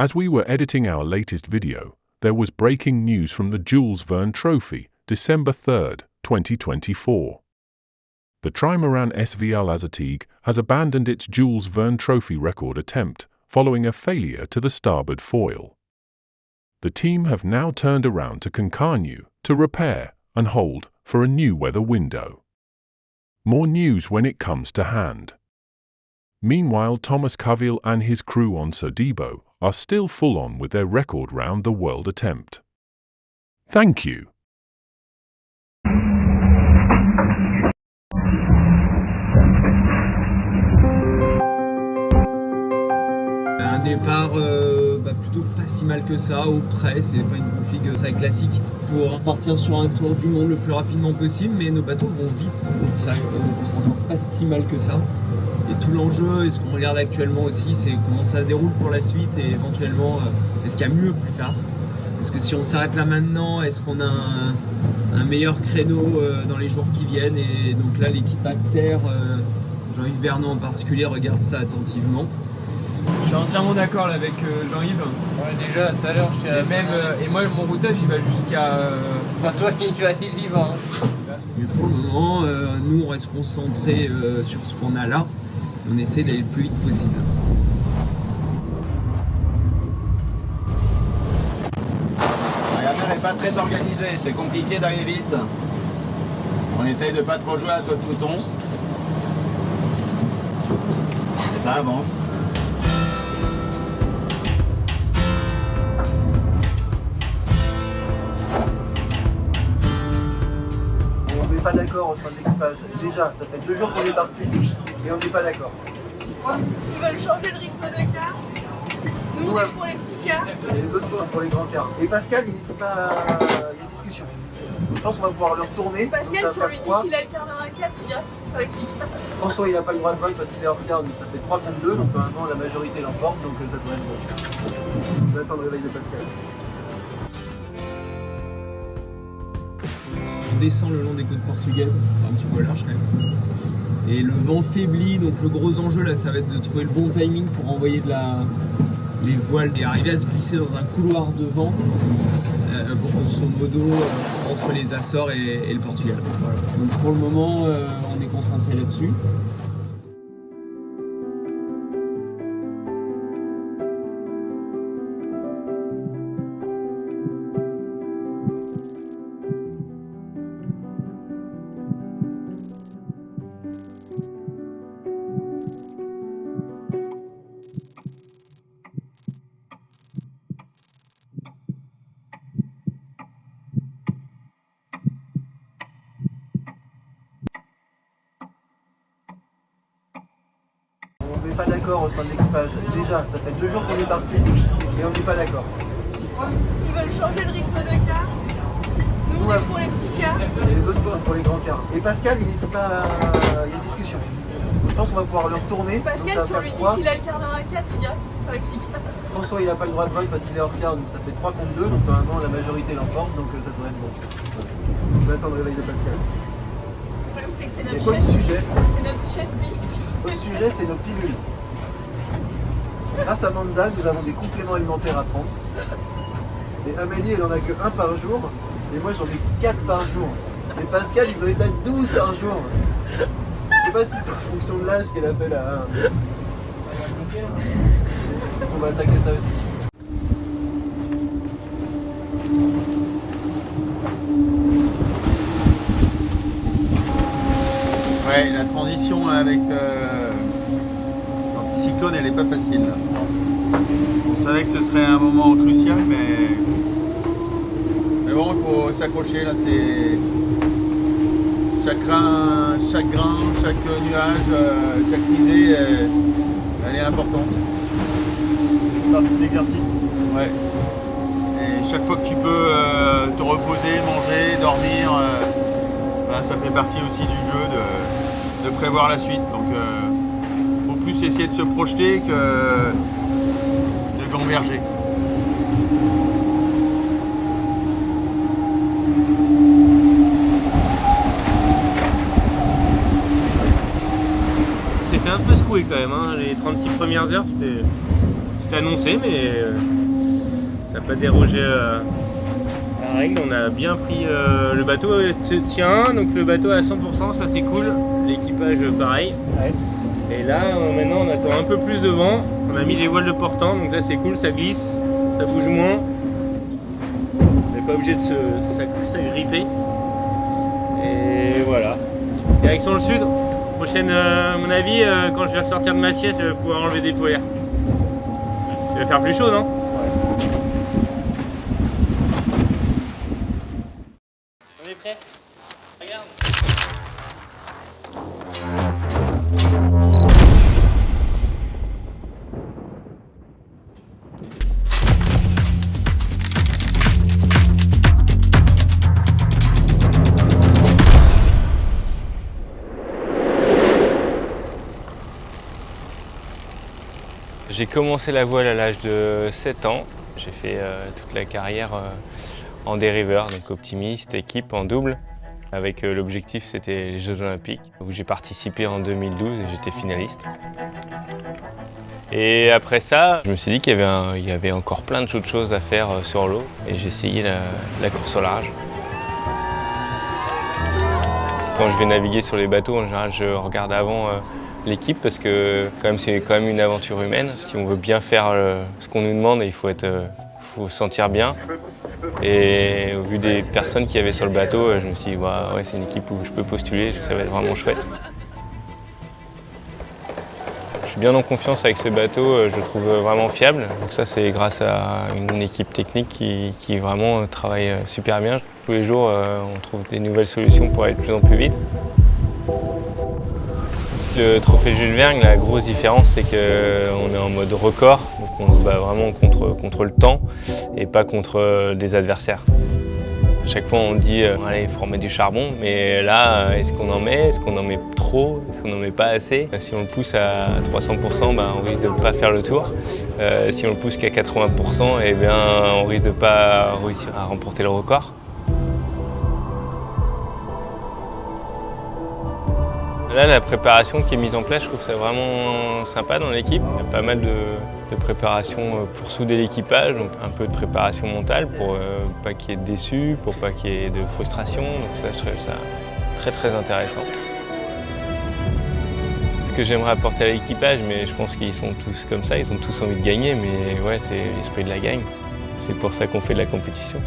As we were editing our latest video, there was breaking news from the Jules Verne Trophy, December 3rd, 2024. The Trimaran SV Al Azatigue has abandoned its Jules Verne Trophy record attempt following a failure to the starboard foil. The team have now turned around to Concarneau to repair and hold for a new weather window. More news when it comes to hand. Meanwhile, Thomas Cavil and his crew on Sodibo are still full on with their record round the world attempt. Thank you. Un départ plutôt pas si mal que ça, ou près, c'est pas une config très classique pour partir sur un tour du monde le plus rapidement possible, mais nos bateaux vont vite, donc on s'en sort pas si mal que ça. Et tout l'enjeu, et ce qu'on regarde actuellement aussi, c'est comment ça se déroule pour la suite et éventuellement est-ce qu'il y a mieux plus tard. Est-ce que si on s'arrête là maintenant, est-ce qu'on a un meilleur créneau dans les jours qui viennent? Et donc là l'équipe à terre, Jean-Yves Bernot en particulier, regarde ça attentivement. Je suis entièrement d'accord avec Jean-Yves. Ouais, déjà tout à l'heure je t'ai Et moi mon routage il va jusqu'à... toi il va. Mais pour le moment, nous on reste concentrés sur ce qu'on a là. On essaie d'aller le plus vite possible. La mer n'est pas très organisée, c'est compliqué d'aller vite. On essaye de pas trop jouer à saut de mouton. Et ça avance. On n'est pas d'accord au sein de l'équipage. Déjà, ça fait 2 jours qu'on est parti et on n'est pas d'accord. Ils veulent changer le rythme de quart. Nous, on est pour les petits quarts. Les autres, ils sont pour les grands quarts. Et Pascal, il n'était pas... Il y a discussion. Je pense qu'on va pouvoir le retourner. Pascal, donc si ça on va lui faire dit 3. qu'il a le quart d'un 4, il dira avec qui. François, il n'a pas le droit de vote parce qu'il est en retard, donc ça fait 3 contre 2. Donc maintenant, la majorité l'emporte, donc ça devrait être bon. On attend le réveil de Pascal. On descend le long des côtes portugaises, un petit peu large quand même. Et le vent faiblit, donc le gros enjeu là, ça va être de trouver le bon timing pour envoyer les voiles et arriver à se glisser dans un couloir de vent, grosso modo entre les Açores et le Portugal. Voilà. Donc pour le moment, on est concentré là-dessus. On n'est pas d'accord au sein de l'équipage. Déjà, ça fait 2 jours qu'on est parti et on n'est pas d'accord. Ils veulent changer le rythme de quart. Nous, on est pour les petits quarts. Les autres, ils sont pour les grands quarts. Et Pascal, il n'était pas... Il y a discussion. Je pense qu'on va pouvoir le retourner. Pascal, donc si ça on va lui faire dit 3. qu'il a le quart d'un 4, il dira avec qui. François, il n'a pas le droit de vote parce qu'il est en retard, donc ça fait 3 contre 2. Donc maintenant, la majorité l'emporte, donc ça devrait être bon. On attend le réveil de Pascal. Le problème, c'est que c'est Et notre autre chef. sujet, C'est notre chef bisque. autre sujet, c'est nos pilules. Grâce à Manda, nous avons des compléments alimentaires à prendre. Et Amélie, elle en a que 1 par jour. Et moi, j'en ai 4 par jour. Et Pascal, il doit être à 12 par jour. Je sais pas si c'est en fonction de l'âge qu'elle a fait là. On va attaquer ça aussi. Ouais, la transition avec l'anticyclone, elle est pas facile. On savait que ce serait un moment crucial, mais bon, il faut s'accrocher là. C'est chaque grain, chaque nuage, chaque risée, elle est importante. C'est partie de l'exercice. Ouais. Et chaque fois que tu peux te reposer, manger, dormir, ben, ça fait partie aussi du jeu de prévoir la suite. Donc faut plus essayer de se projeter que de gamberger. J'ai fait un peu secouer quand même, hein. Les 36 premières heures c'était C'était annoncé, mais ça n'a pas dérogé à la règle. On a bien pris le bateau tient, donc le bateau à 100%, ça c'est cool. L'équipage pareil. Ouais. Et là, maintenant, on attend un peu plus de vent. On a mis les voiles de portant, donc là c'est cool, ça glisse, ça bouge moins. On n'est pas obligé de s'agripper. Et voilà. Direction le sud. Prochaine, à mon avis, quand je vais sortir de ma sieste, je vais pouvoir enlever des toilettes. Il va faire plus chaud, non? Ouais. On est prêt? Regarde. J'ai commencé la voile à l'âge de 7 ans. J'ai fait toute la carrière en dériveur, donc optimiste, équipe en double. Avec l'objectif, c'était les Jeux Olympiques, où j'ai participé en 2012 et j'étais finaliste. Et après ça, je me suis dit qu'il y avait encore plein d'autres choses à faire sur l'eau et j'ai essayé la course au large. Quand je vais naviguer sur les bateaux, en général, je regarde avant l'équipe parce que c'est quand même une aventure humaine. Si on veut bien faire ce qu'on nous demande, il faut se sentir bien. Et au vu des personnes qu'il y avait sur le bateau, je me suis dit bah, ouais, c'est une équipe où je peux postuler, ça va être vraiment chouette. Je suis bien en confiance avec ce bateau, je le trouve vraiment fiable. Donc ça c'est grâce à une équipe technique qui vraiment travaille super bien. Tous les jours on trouve des nouvelles solutions pour aller de plus en plus vite. Le trophée Jules Verne, la grosse différence, c'est qu'on est en mode record, donc on se bat vraiment contre le temps et pas contre des adversaires. À chaque fois on dit allez, il faut remettre du charbon, mais là, est-ce qu'on en met? Est-ce qu'on en met trop? Est-ce qu'on n'en met pas assez? Si on le pousse à 300%, ben, on risque de ne pas faire le tour. Si on le pousse qu'à 80%, eh bien, on risque de ne pas réussir à remporter le record. Là, la préparation qui est mise en place, je trouve ça vraiment sympa dans l'équipe. Il y a pas mal de préparation pour souder l'équipage, donc un peu de préparation mentale pour pas qu'il y ait de déçus, pour pas qu'il y ait de frustration. Donc ça, je trouve ça très très intéressant. Ce que j'aimerais apporter à l'équipage, mais je pense qu'ils sont tous comme ça, ils ont tous envie de gagner, mais ouais, c'est l'esprit de la gagne. C'est pour ça qu'on fait de la compétition.